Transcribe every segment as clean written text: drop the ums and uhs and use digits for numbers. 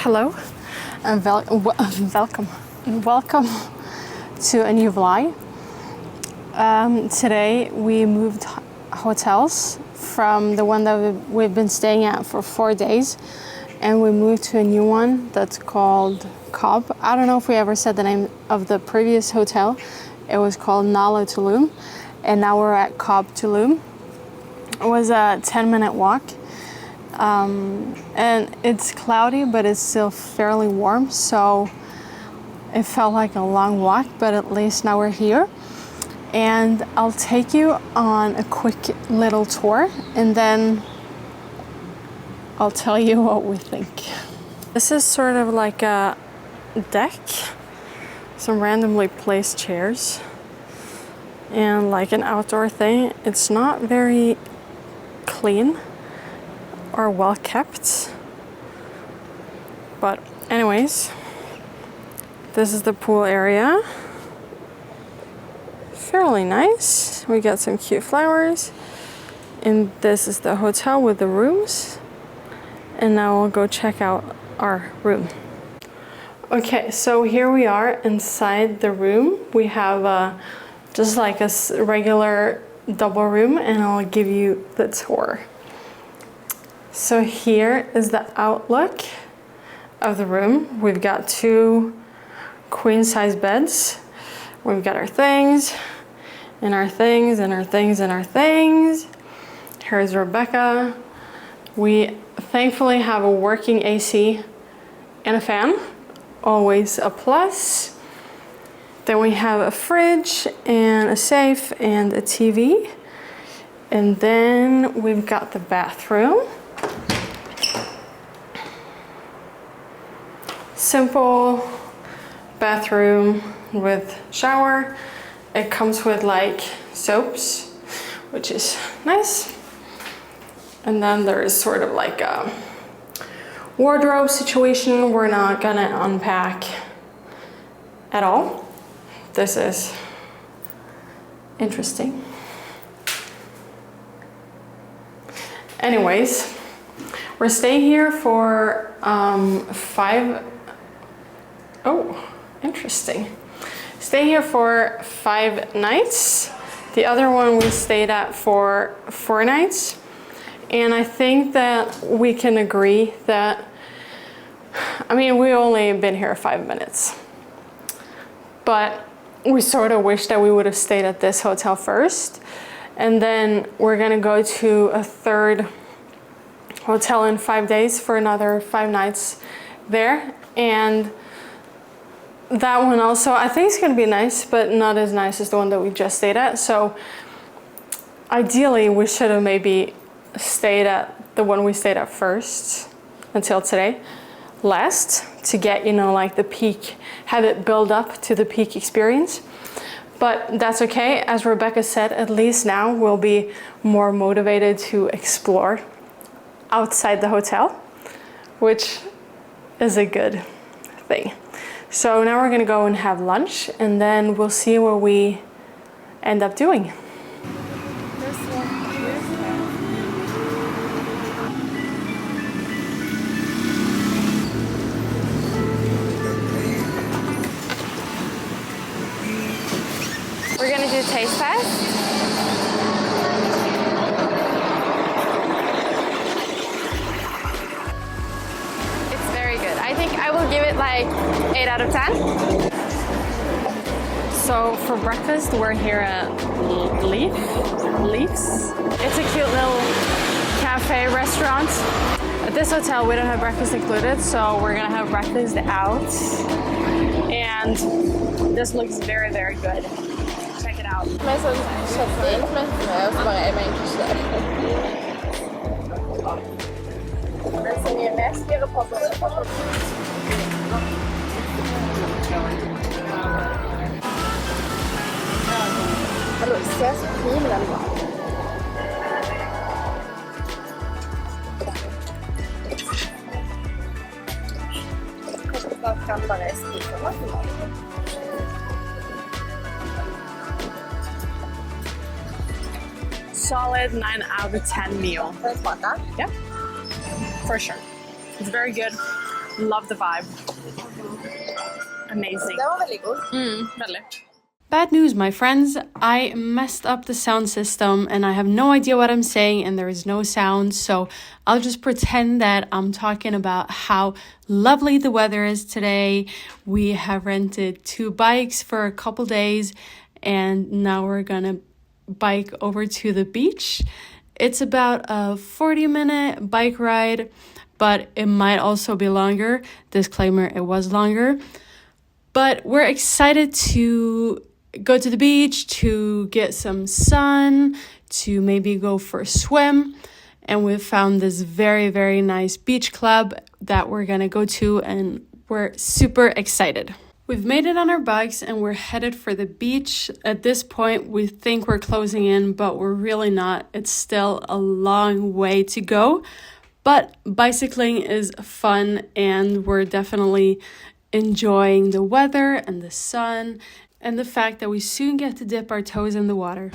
Hello and welcome to a new vlog. Today we moved hotels from the one that we've been staying at for 4 days, and we moved to a new one that's called Cobb. I don't know if we ever said the name of the previous hotel. It was called Nala Tulum, and now we're at Cobb Tulum. It was a 10-minute walk. And it's cloudy, but it's still fairly warm, so it felt like a long walk, but at least now we're here. And I'll take you on a quick little tour, and then I'll tell you what we think. This is sort of like a deck, some randomly placed chairs, and like an outdoor thing. It's not very clean or well kept, but anyways, this is the pool area. Fairly nice. We got some cute flowers, and this is the hotel with the rooms, and now we'll go check out our room. Okay, so here we are inside the room. We have just like a regular double room, and I'll give you the tour. So here is the outlook of the room. We've got 2 queen-size beds. We've got our things, and our things, and our things, and our things. Here's Rebecca. We thankfully have a working AC and a fan, always a plus. Then we have a fridge and a safe and a TV. And then we've got the bathroom. Simple bathroom with shower. It comes with like soaps, which is nice. And then there is sort of like a wardrobe situation. We're not gonna unpack at all. This is interesting. Anyways, we're staying here for 5. Oh, interesting. Stay here for 5 nights. The other one we stayed at for 4 nights. And I think that we can agree that, I mean, we only been here 5 minutes, but we sort of wish that we would have stayed at this hotel first. And then we're gonna go to a 3rd hotel in 5 days for another 5 nights there. And that one also, I think it's gonna be nice, but not as nice as the one that we just stayed at. So ideally, we should have maybe stayed at the one we stayed at first until today, last, to get, you know, like the peak, have it build up to the peak experience. But that's okay. As Rebecca said, at least now we'll be more motivated to explore outside the hotel, which is a good thing. So now we're gonna go and have lunch, and then we'll see what we end up doing. We're gonna do taste test. It's very good. I think I will give it like 8 out of 10. So for breakfast, we're here at Leafs. It's a cute little cafe restaurant. At this hotel, we don't have breakfast included, so we're gonna have breakfast out. And this looks very, very good. Check it out. Med sånn kjøttdeig som er og så bare jeg egentlig ikke det. Men så mye mer styrer på Hallo, se så fin den var. Kanskje det bare kan bare spise masse. Solid 9 out of 10 meal. Yeah, for sure. It's very good. Love the vibe. Amazing. That was really good. Väldigt. Bad news, my friends. I messed up the sound system and I have no idea what I'm saying and there is no sound. So I'll just pretend that I'm talking about how lovely the weather is today. We have rented 2 bikes for a couple days and now we're gonna bike over to the beach. It's about a 40-minute bike ride, but it might also be longer. Disclaimer, it was longer. But we're excited to go to the beach, to get some sun, to maybe go for a swim. And we found this very, very nice beach club that we're gonna go to and we're super excited. We've made it on our bikes and we're headed for the beach. At this point, we think we're closing in, but we're really not. It's still a long way to go. But bicycling is fun and we're definitely enjoying the weather and the sun and the fact that we soon get to dip our toes in the water.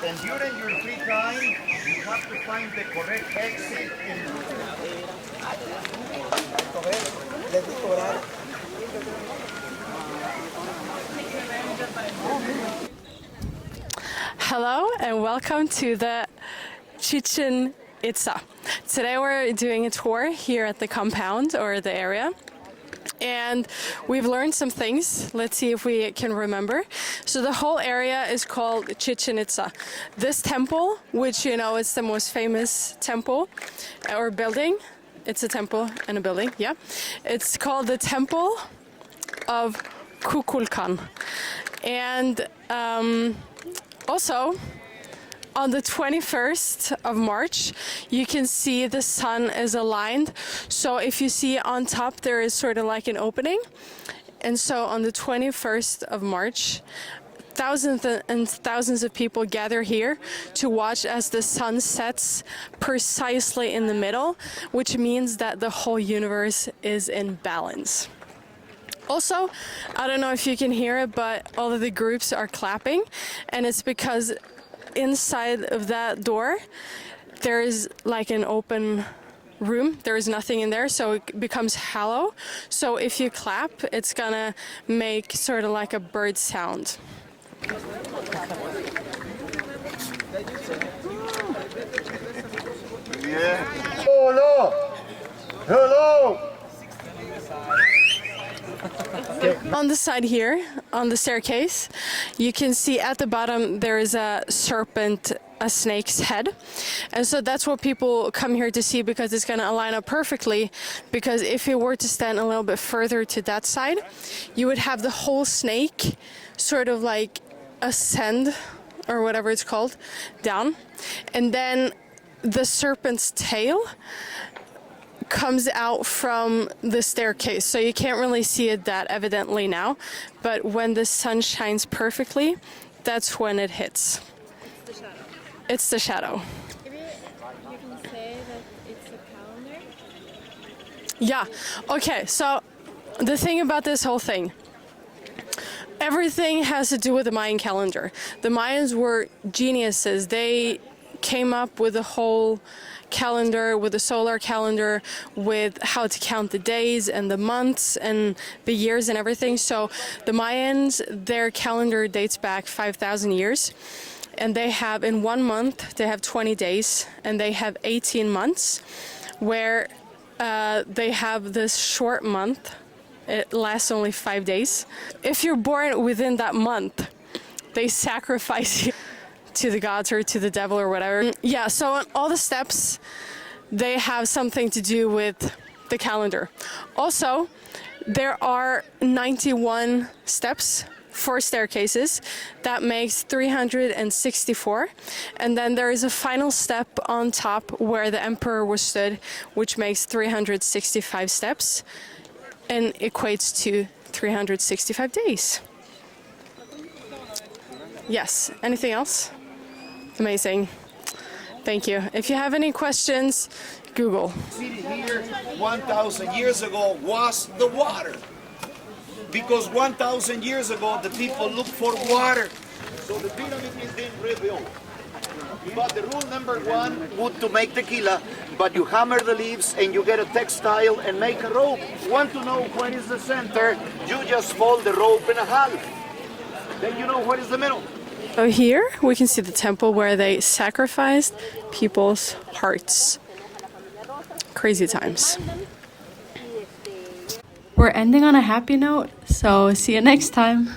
And during your free time, you have to find the correct exit in Hello and welcome to the Chichén Itzá. Today we're doing a tour here at the compound or the area. And we've learned some things. Let's see if we can remember. So the whole area is called Chichén Itzá. This temple, which you know is the most famous temple or building. It's a temple and a building, yeah. It's called the Temple of Kukulkan. And also, on the 21st of March, you can see the sun is aligned. So if you see on top, there is sort of like an opening. And so on the 21st of March, thousands and thousands of people gather here to watch as the sun sets precisely in the middle, which means that the whole universe is in balance. Also, I don't know if you can hear it, but all of the groups are clapping, and it's because inside of that door there is like an open room. There is nothing in there, so it becomes hollow. So if you clap, it's gonna make sort of like a bird sound. Yeah. Hello. Hello. On the side here, on the staircase, you can see at the bottom there is a serpent, a snake's head. And so that's what people come here to see, because it's going to align up perfectly. Because if you were to stand a little bit further to that side, you would have the whole snake sort of like ascend, or whatever it's called, down. And then the serpent's tail comes out from the staircase, so you can't really see it that evidently now, but when the sun shines perfectly, that's when it hits. It's the shadow. It's the shadow. Maybe you can say that it's a calendar. Yeah, okay, so the thing about this whole thing, everything has to do with the Mayan calendar. The Mayans were geniuses. They came up with a whole calendar, with a solar calendar, with how to count the days and the months and the years and everything. So the Mayans, their calendar dates back 5,000 years, and they have, in 1 month, they have 20 days, and they have 18 months, where they have this short month. It lasts only 5 days. If you're born within that month, they sacrifice you to the gods or to the devil or whatever. Yeah, so on all the steps, they have something to do with the calendar. Also, there are 91 steps, 4 staircases. That makes 364. And then there is a final step on top where the emperor was stood, which makes 365 steps and equates to 365 days. Yes, anything else? Amazing. Thank you. If you have any questions, Google. City here 1,000 years ago was the water. Because 1,000 years ago the people looked for water. So the pyramid is being rebuilt. But the rule number 1 would to make tequila, but you hammer the leaves and you get a textile and make a rope. Want to know what is the center? You just fold the rope in a half. Then you know what is the middle. So here we can see the temple where they sacrificed people's hearts. Crazy times. We're ending on a happy note, so see you next time.